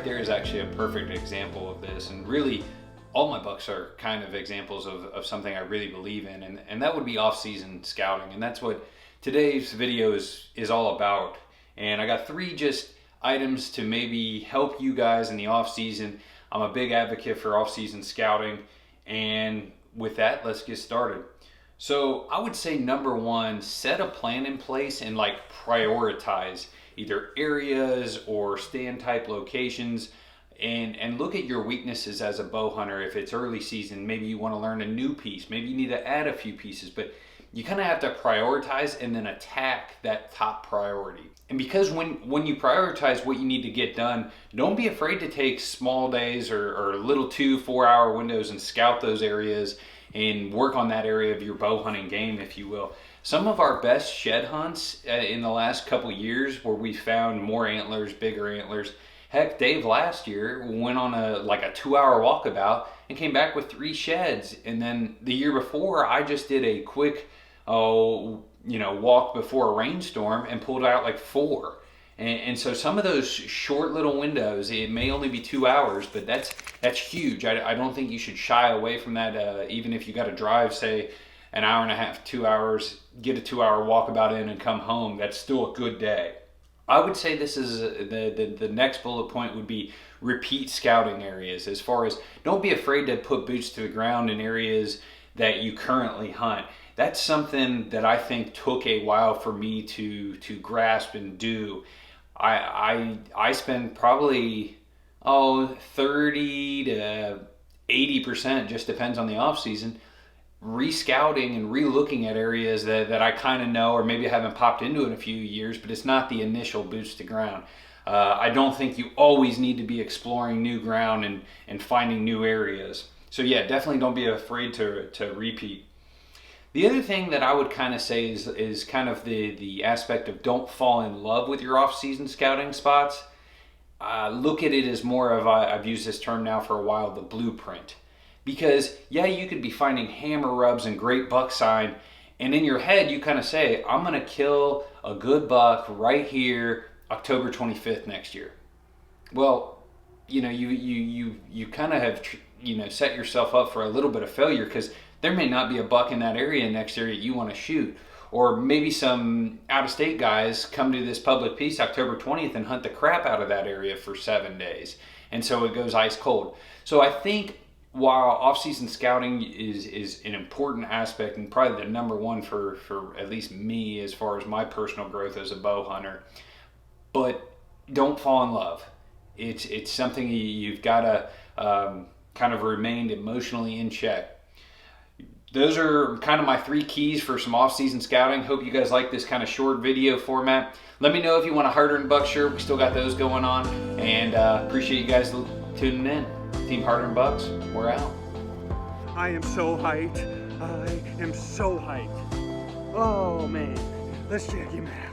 right there is actually a perfect example of this, and really all my bucks are kind of examples of something I really believe in, and that would be off-season scouting. And that's what today's video is all about. And I got 3 just items to maybe help you guys in the off-season. I'm a big advocate for off-season scouting, and with that, let's get started. So I would say number 1, set a plan in place and like prioritize either areas or stand type locations, and look at your weaknesses as a bow hunter. If it's early season, maybe you want to learn a new piece, maybe you need to add a few pieces, but you kind of have to prioritize and then attack that top priority. And because when you prioritize what you need to get done, don't be afraid to take small days or little 2-4 hour windows and scout those areas and work on that area of your bow hunting game, if you will. Some of our best shed hunts in the last couple years, where we found more antlers, bigger antlers. Heck, Dave last year went on a 2-hour walkabout and came back with 3 sheds. And then the year before, I just did a quick walk before a rainstorm and pulled out like 4. And so some of those short little windows, it may only be 2 hours, but that's huge. I don't think you should shy away from that. Even if you got to drive, say, an hour and a half, 2 hours, get a 2-hour walkabout in and come home, that's still a good day. I would say this is the next bullet point would be repeat scouting areas. As far as, don't be afraid to put boots to the ground in areas that you currently hunt. That's something that I think took a while for me to grasp and do. I spend probably 30 to 80%, just depends on the off season, re-scouting and re-looking at areas that I kind of know, or maybe I haven't popped into in a few years, but it's not the initial boots to ground. I don't think you always need to be exploring new ground and finding new areas. So yeah, definitely don't be afraid to repeat. The other thing that I would kind of say is kind of the aspect of don't fall in love with your off-season scouting spots. Look at it as more of, I've used this term now for a while, the blueprint. Because yeah, you could be finding hammer rubs and great buck sign, and in your head you kind of say, I'm gonna kill a good buck right here October 25th next year. Well, you kind of have set yourself up for a little bit of failure, because there may not be a buck in that area next year that you want to shoot. Or maybe some out-of-state guys come to this public piece October 20th and hunt the crap out of that area for 7 days, and so it goes ice cold. So I think while off-season scouting is an important aspect and probably the number 1 for at least me as far as my personal growth as a bow hunter, but don't fall in love. It's something you've got to kind of remain emotionally in check. Those are kind of my 3 keys for some off-season scouting. Hope you guys like this kind of short video format. Let me know if you want a Harder and Buck shirt. We still got those going on, and appreciate you guys tuning in. Team Harder and Bucks, we're out. I am so hyped. I am so hyped. Oh man, let's check him out.